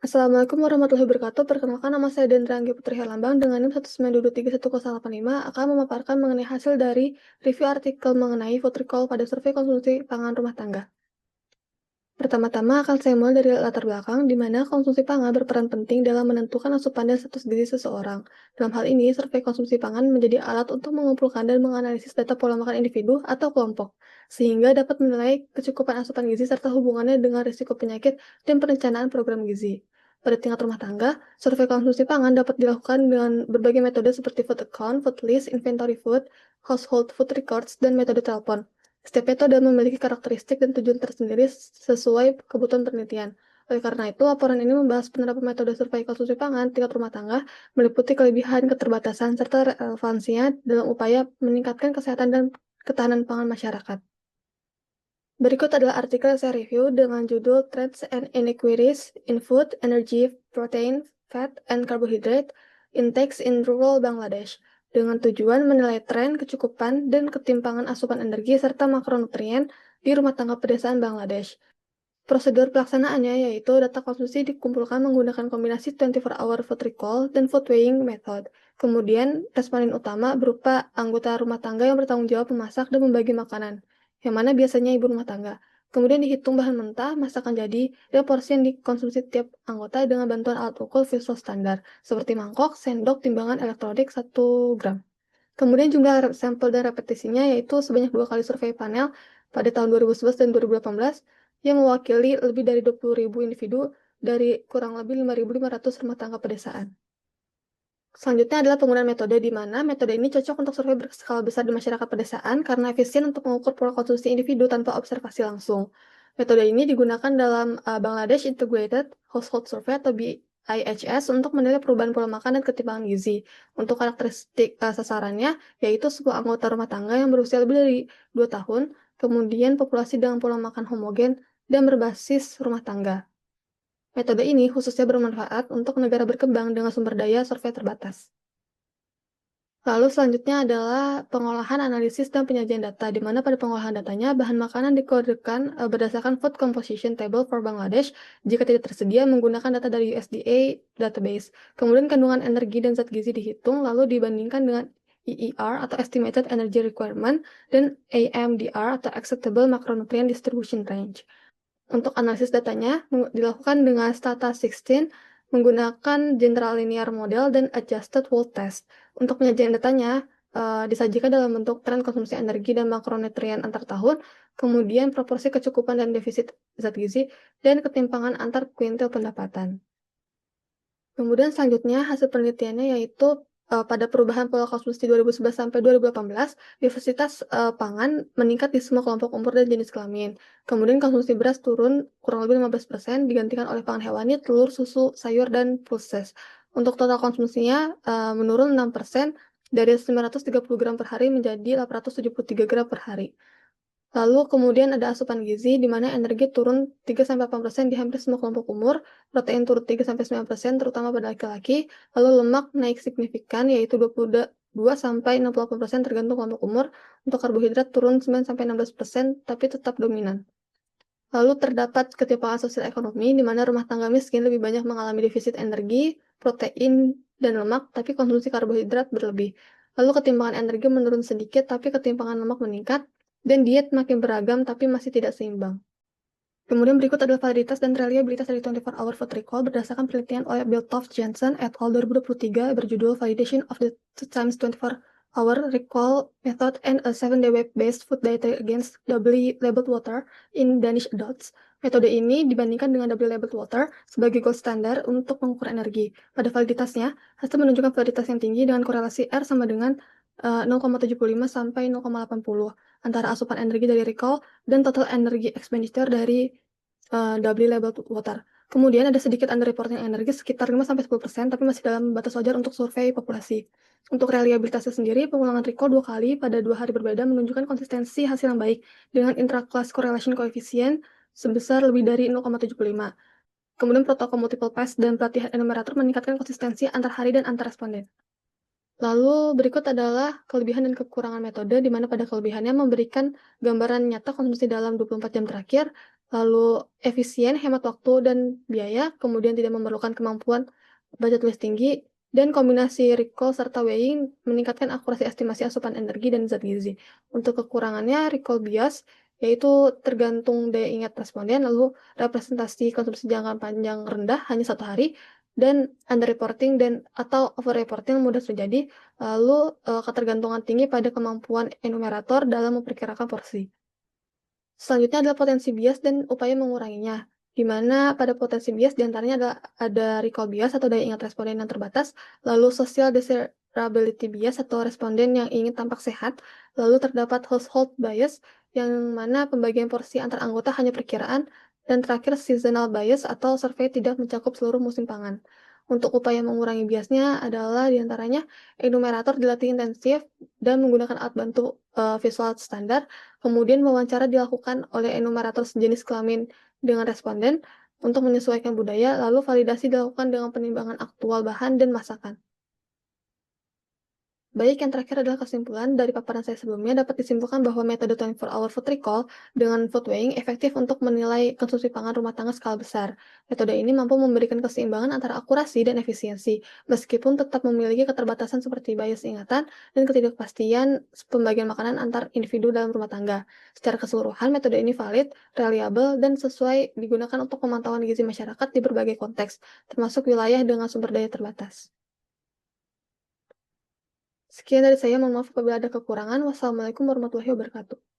Assalamualaikum warahmatullahi wabarakatuh. Perkenalkan nama saya Dendra Anggi Putri Herlambang dengan NIM 1923185 akan memaparkan mengenai hasil dari review artikel mengenai food recall pada survei konsumsi pangan rumah tangga. Pertama-tama akan saya mulai dari latar belakang, di mana konsumsi pangan berperan penting dalam menentukan asupan dan status gizi seseorang. Dalam hal ini, survei konsumsi pangan menjadi alat untuk mengumpulkan dan menganalisis data pola makan individu atau kelompok, sehingga dapat menilai kecukupan asupan gizi serta hubungannya dengan risiko penyakit dan perencanaan program gizi. Pada tingkat rumah tangga, survei konsumsi pangan dapat dilakukan dengan berbagai metode seperti food account, food list, inventory food, household food records, dan metode telepon. Setiap metode memiliki karakteristik dan tujuan tersendiri sesuai kebutuhan penelitian. Oleh karena itu, laporan ini membahas penerapan metode survei konsumsi pangan tingkat rumah tangga, meliputi kelebihan, keterbatasan, serta relevansinya dalam upaya meningkatkan kesehatan dan ketahanan pangan masyarakat. Berikut adalah artikel yang saya review dengan judul Trends and Inequities in Food, Energy, Protein, Fat, and Carbohydrate Intakes in Rural Bangladesh, dengan tujuan menilai tren kecukupan dan ketimpangan asupan energi serta makronutrien di rumah tangga pedesaan Bangladesh. Prosedur pelaksanaannya yaitu data konsumsi dikumpulkan menggunakan kombinasi 24-hour food recall dan food weighing method. Kemudian, responden utama berupa anggota rumah tangga yang bertanggung jawab memasak dan membagi makanan, yang mana biasanya ibu rumah tangga. Kemudian dihitung bahan mentah, masakan jadi, dan porsi yang dikonsumsi tiap anggota dengan bantuan alat ukur visual standar, seperti mangkok, sendok, timbangan elektronik 1 gram. Kemudian jumlah sampel dan repetisinya yaitu sebanyak 2 kali survei panel pada tahun 2011 dan 2018 yang mewakili lebih dari 20.000 individu dari kurang lebih 5.500 rumah tangga pedesaan. Selanjutnya adalah penggunaan metode di mana metode ini cocok untuk survei berskala besar di masyarakat pedesaan karena efisien untuk mengukur pola konsumsi individu tanpa observasi langsung. Metode ini digunakan dalam Bangladesh Integrated Household Survey atau BIHS untuk menilai perubahan pola makan dan ketimpangan gizi. Untuk karakteristik sasarannya, yaitu sebuah anggota rumah tangga yang berusia lebih dari 2 tahun, kemudian populasi dengan pola makan homogen dan berbasis rumah tangga. Metode ini khususnya bermanfaat untuk negara berkembang dengan sumber daya survei terbatas. Lalu selanjutnya adalah pengolahan, analisis, dan penyajian data, di mana pada pengolahan datanya, bahan makanan dikodekan berdasarkan Food Composition Table for Bangladesh jika tidak tersedia menggunakan data dari USDA database. Kemudian kandungan energi dan zat gizi dihitung, lalu dibandingkan dengan EER atau Estimated Energy Requirement dan AMDR atau Acceptable Macronutrient Distribution Range. Untuk analisis datanya dilakukan dengan Stata16 menggunakan General Linear Model dan Adjusted World Test. Untuk penyajian datanya disajikan dalam bentuk tren konsumsi energi dan makronutrien antar tahun, kemudian proporsi kecukupan dan defisit zat gizi, dan ketimpangan antar kuintil pendapatan. Kemudian selanjutnya hasil penelitiannya yaitu pada perubahan pola konsumsi 2011 sampai 2018, diversitas pangan meningkat di semua kelompok umur dan jenis kelamin. Kemudian konsumsi beras turun kurang lebih 15% digantikan oleh pangan hewani, telur, susu, sayur, dan pulses. Untuk total konsumsinya menurun 6% dari 930 gram per hari menjadi 873 gram per hari. Lalu kemudian ada asupan gizi, di mana energi turun 3-8% di hampir semua kelompok umur, protein turun 3-9% terutama pada laki-laki, lalu lemak naik signifikan yaitu 22-68% tergantung kelompok umur, untuk karbohidrat turun 9-16% tapi tetap dominan. Lalu terdapat ketimpangan sosial ekonomi, di mana rumah tangga miskin lebih banyak mengalami defisit energi, protein, dan lemak, tapi konsumsi karbohidrat berlebih. Lalu ketimpangan energi menurun sedikit, tapi ketimpangan lemak meningkat, dan diet makin beragam tapi masih tidak seimbang. Kemudian berikut adalah validitas dan reliabilitas dari 24-hour food recall berdasarkan penelitian oleh Biltoft Jensen et al. 2023 berjudul Validation of the 2x24-hour recall method and a 7-day web-based food dietary against doubly labeled water in Danish adults. Metode ini dibandingkan dengan doubly labeled water sebagai gold standar untuk mengukur energi. Pada validitasnya, hasil menunjukkan validitas yang tinggi dengan korelasi R sama dengan 0,75 sampai 0,80 antara asupan energi dari recall dan total energi expenditure dari doubly labeled water. Kemudian ada sedikit underreporting energi sekitar 5-10%, tapi masih dalam batas wajar untuk survei populasi. Untuk reliabilitasnya sendiri, pengulangan recall 2 kali pada 2 hari berbeda menunjukkan konsistensi hasil yang baik dengan intra-class correlation coefficient sebesar lebih dari 0,75. Kemudian protokol multiple pass dan pelatihan enumerator meningkatkan konsistensi antar hari dan antar responden. Lalu berikut adalah kelebihan dan kekurangan metode, di mana pada kelebihannya memberikan gambaran nyata konsumsi dalam 24 jam terakhir, lalu efisien, hemat waktu dan biaya, kemudian tidak memerlukan kemampuan baca tulis tinggi, dan kombinasi recall serta weighing meningkatkan akurasi estimasi asupan energi dan zat gizi. Untuk kekurangannya, recall bias yaitu tergantung daya ingat responden, lalu representasi konsumsi jangka panjang rendah hanya 1 hari, dan underreporting dan atau overreporting mudah terjadi, lalu ketergantungan tinggi pada kemampuan enumerator dalam memperkirakan porsi. Selanjutnya adalah potensi bias dan upaya menguranginya, di mana pada potensi bias diantaranya ada recall bias atau daya ingat responden yang terbatas, lalu social desirability bias atau responden yang ingin tampak sehat, lalu terdapat household bias yang mana pembagian porsi antar anggota hanya perkiraan, dan terakhir seasonal bias atau survei tidak mencakup seluruh musim pangan. Untuk upaya mengurangi biasnya adalah diantaranya enumerator dilatih intensif dan menggunakan alat bantu visual standar. Kemudian wawancara dilakukan oleh enumerator sejenis kelamin dengan responden untuk menyesuaikan budaya, lalu validasi dilakukan dengan penimbangan aktual bahan dan masakan. Baik, yang terakhir adalah kesimpulan dari paparan saya sebelumnya dapat disimpulkan bahwa metode 24-hour food recall dengan food weighing efektif untuk menilai konsumsi pangan rumah tangga skala besar. Metode ini mampu memberikan keseimbangan antara akurasi dan efisiensi, meskipun tetap memiliki keterbatasan seperti bias ingatan dan ketidakpastian pembagian makanan antar individu dalam rumah tangga. Secara keseluruhan, metode ini valid, reliable, dan sesuai digunakan untuk pemantauan gizi masyarakat di berbagai konteks, termasuk wilayah dengan sumber daya terbatas. Sekian dari saya, mohon maaf apabila ada kekurangan. Wassalamualaikum warahmatullahi wabarakatuh.